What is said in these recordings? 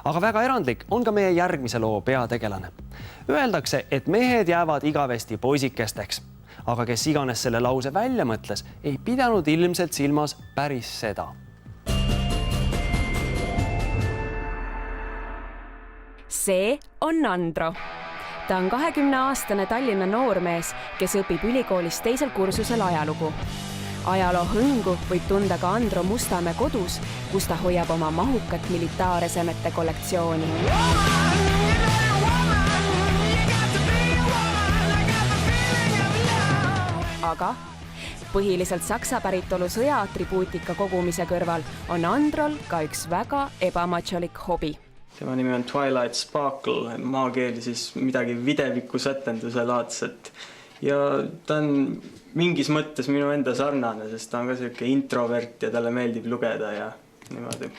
Aga väga erandlik on ka meie järgmise loo peategelane. Öeldakse, et mehed jäävad igavesti poisikesteks, aga kes iganes selle lause välja mõtles, ei pidanud ilmselt silmas päris seda. See on Andro. Ta on 20-aastane Tallinna noormees, kes õpib ülikoolis teisel kursusel ajalugu. Ajaloo hõngu võib tunda ka Andro Mustamäe kodus, kus ta hoiab oma mahukat militaaresemete kollektsiooni. Aga põhiliselt saksa päritolu sõjaatribuutika kogumise kõrval on Androl ka üks väga ebamatšolik hobi. Tema nimi on Twilight Sparkle, maakeeli siis midagi videviku sätenduse laadset. Ja ta on mingis mõttes minu enda sarnane, sest ta on ka selline introvert ja talle meeldib lugeda ja niimoodi.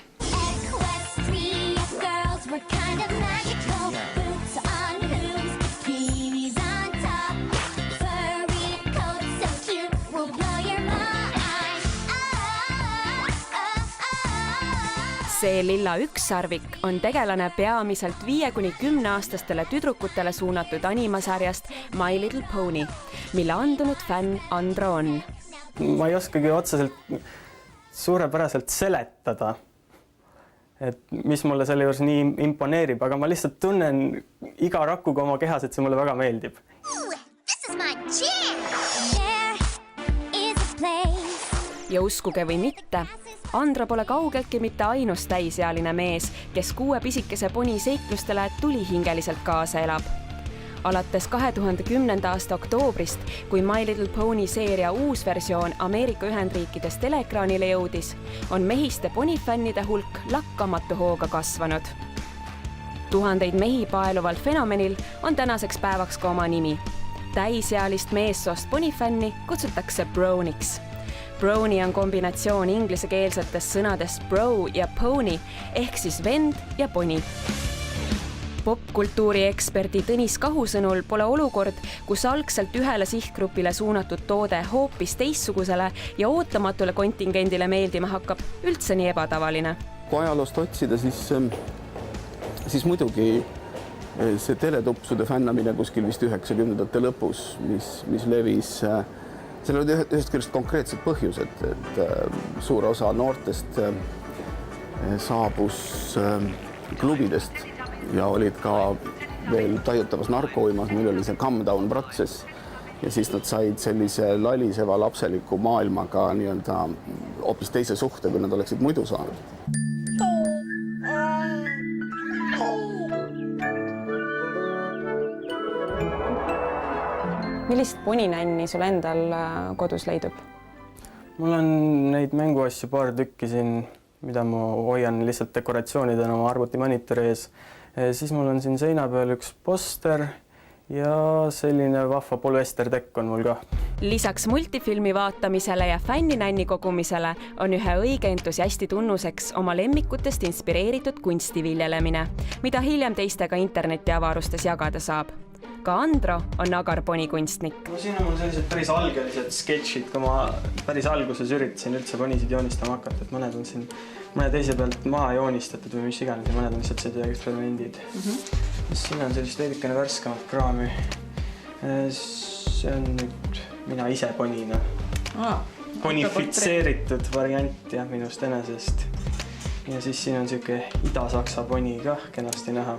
See lilla ükssarvik on tegelane peamiselt 5–10-aastastele tüdrukutele suunatud animasarjast My Little Pony, mille andunud fänn Andro on. Ma ei oskagi otseselt suurepäraselt seletada, et mis mulle selle juures nii imponeerib, aga ma lihtsalt tunnen iga rakuga oma kehas, et see mulle väga meeldib. Ja uskuge või mitte, Andro pole kaugeltki mitte ainus täisealine mees, kes 6 pisikese poni seiklustele tulihingeliselt kaasa elab. Alates 2010. aasta oktoobrist, kui My Little Pony seeria uus versioon Ameerika Ühendriikides teleekraanile jõudis, on mehiste ponifännide hulk lakkamatu hooga kasvanud. Tuhandeid mehi paeluval fenomenil on tänaseks päevaks ka oma nimi. Täisealist meessoost ponifänni kutsutakse browniks. Brownie on kombinatsioon inglisekeelsetest sõnadest bro ja pony ehk siis vend ja poni. Popkultuuri eksperdi Tõnis Kahu sõnul pole olukord, kus algselt ühele sihtgrupile suunatud toode hoopis teistsugusele ja ootamatule kontingendile meeldima hakkab, üldse nii ebatavaline. Kui ajaloost otsida, siis muidugi see teletupsude fännamine kuskil vist 90-ndate lõpus, mis levis. Seal olid ühest küljest konkreetsed põhjused, et suur osa noortest saabus klubidest ja olid ka veel tajutavas narkouimas, meil oli see calm down protsess ja siis nad said sellise laliseva lapseliku maailmaga nii-öelda hoopis teise suhte, kui nad oleksid muidu saanud. Millist poninänni sul endal kodus leidub? Mul on neid mänguasju paar tükki siin, mida ma hoian lihtsalt dekoratsioonidena oma arvutimonitori ees. Siis mul on siin seina peal üks poster ja selline vahva polüestertekk on mul ka. Lisaks multifilmi vaatamisele ja fänninänni kogumisele on ühe õige entusiasti tunnuseks oma lemmikutest inspireeritud kunstiviljelemine, mida hiljem teistega internetiavarustes jagada saab. Ka Andro on agar ponikunstnik. Siin on mul sellised päris algelised sketšid, kui ma päris alguses üritasin üldse ponisid joonistama hakata, et mõned on siin mõne teise pealt maha joonistatud või mis iganes ja mõned on lihtsalt sellised eksperimendid. Siin on sellist veidikene värskemat kraami. See on nüüd mina ise ponina. Ponifitseeritud variant jah, minust enesest. Ja siis siin on selline ida-saksa poni ka kenasti näha.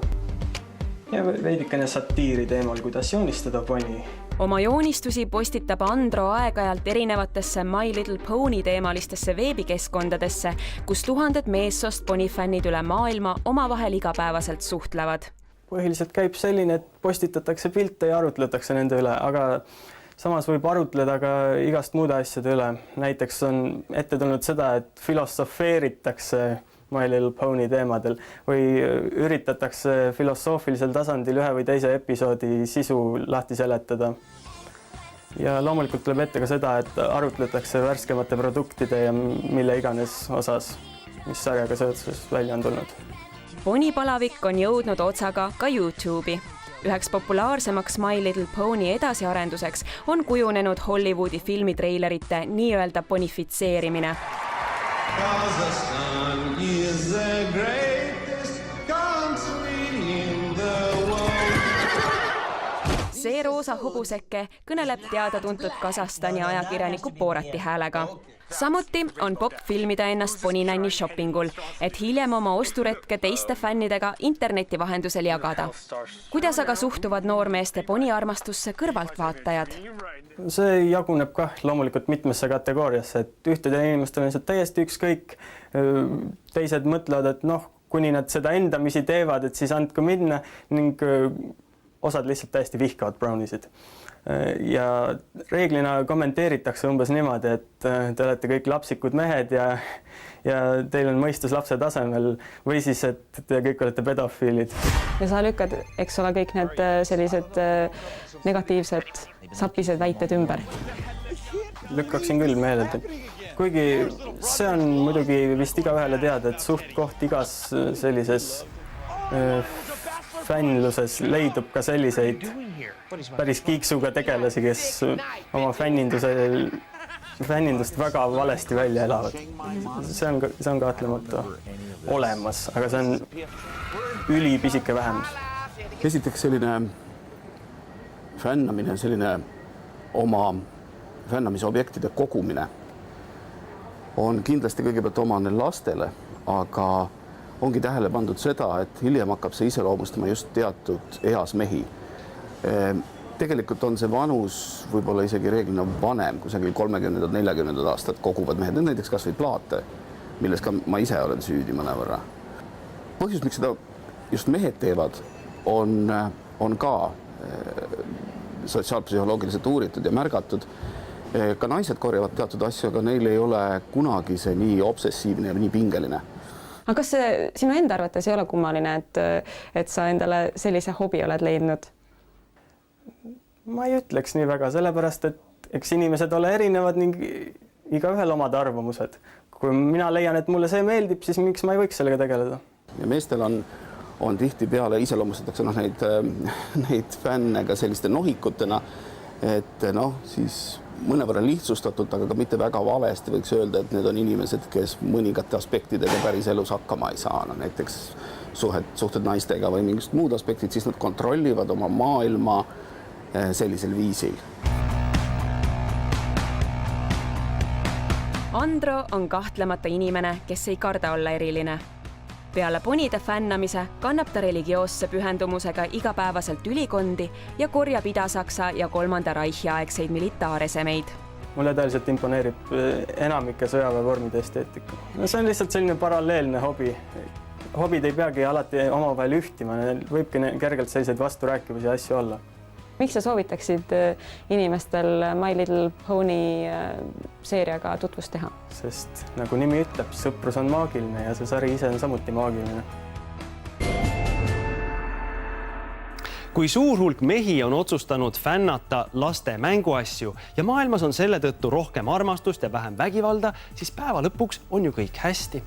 Ja veidikene satiiri teemal, kuidas joonistada poni. Oma joonistusi postitab Andro aeg-ajalt erinevatesse My Little Pony teemalistesse veebikeskkondadesse, kus tuhanded meessoost ponifännid üle maailma omavahel igapäevaselt suhtlevad. Põhiliselt käib selline, et postitatakse pilte ja arutletakse nende üle, aga samas võib arutleda ka igast muude asjade üle. Näiteks on ette tulnud seda, et filosofeeritakse My Little Pony teemadel või üritatakse filosoofilisel tasandil ühe või teise episoodi sisu lahti seletada. Ja loomulikult tuleb ette ka seda, et arutletakse värskemate produktide ja mille iganes osas, mis sarjaga seoses välja on tulnud. Ponipalavik on jõudnud otsaga ka YouTube'i. Üheks populaarsemaks My Little Pony edasiarenduseks on kujunenud Hollywoodi filmitreilerite nii-öelda ponifitseerimine. see roosa hobuseke kõneleb teada-tuntud Kasahstani ajakirjaniku Borati häälega. Samuti on Bob filmida ennast poninänni shoppingul, et hiljem oma osturetke teiste fännidega interneti vahendusel jagada. Kuidas aga suhtuvad noormeeste poniarmastusse kõrvaltvaatajad? See jaguneb kah loomulikult mitmesse kategooriasse, et ühtedel inimestel on see täiesti ükskõik. Teised mõtlevad, et noh, kuni nad seda endamisi teevad, et siis andku minna ning osad lihtsalt täiesti vihkavad brownisid. Ja reeglina kommenteeritakse umbes niimoodi, et te olete kõik lapsikud mehed ja teil on mõistus lapse tasemel või siis, et te kõik olete pedofiilid. Ja sa lükkad, eks ole, kõik need sellised negatiivsed sapised väited ümber. Lükkaksin küll meelelt. Kuigi see on muidugi vist igaühele teada, et suht-koht igas sellises fännluses leidub ka selliseid päris kiiksuga tegelasi, kes oma fännindust väga valesti välja elavad. See on kahtlemata olemas, aga see on ülipisike vähemus. Esiteks selline fännamine, selline oma fännamise objektide kogumine on kindlasti kõigepealt omane lastele, aga ongi tähele pandud seda, et hiljem hakkab see iseloomustama just teatud eas mehi. Tegelikult on see vanus võib-olla isegi reeglina vanem, kusagil 30-40 aastat koguvad mehed, näiteks kas või plaate, milles ka ma ise olen süüdi mõnevõrra. Põhjus, miks seda just mehed teevad, on ka sotsiaalpsühholoogiliselt uuritud ja märgatud. Ka naised korjavad teatud asju, aga neil ei ole kunagi see nii obsessiivne ja nii pingeline. Aga kas see sinu enda arvates ei ole kummaline, et sa endale sellise hobi oled leidnud? Ma ei ütleks nii väga, sellepärast, et eks inimesed ole erinevad ning igaühel omad arvamused. Kui mina leian, et mulle see meeldib, siis miks ma ei võiks sellega tegeleda? Ja meestel on tihti peale iseloomustatakse neid fänne ka selliste nohikutena, et siis mõnevõrra lihtsustatult, aga ka mitte väga valesti võiks öelda, et need on inimesed, kes mõningate aspektidega päris elus hakkama ei saa. Näiteks suhted naistega või mingid muud aspektid, siis nad kontrollivad oma maailma sellisel viisil. Andro on kahtlemata inimene, kes ei karda olla eriline. Peale ponide fännamise kannab ta religioosse pühendumusega igapäevaselt ülikondi ja korjab Ida-Saksa ja 3. Reichi aegseid militaaresemeid. Mulle tõeliselt imponeerib enamike sõjaväevormide esteetika. See on lihtsalt selline paralleelne hobi. Hobid ei peagi alati omavahel ühtima, võibki kergelt selliseid vasturääkivusi asju olla. Miks sa soovitaksid inimestel My Little Pony seeriaga tutvust teha? Sest nagu nimi ütleb, sõprus on maagiline ja see sari ise on samuti maagiline. Kui suur hulk mehi on otsustanud fännata laste mänguasju ja maailmas on selle tõttu rohkem armastust ja vähem vägivalda, siis päeva lõpuks on ju kõik hästi.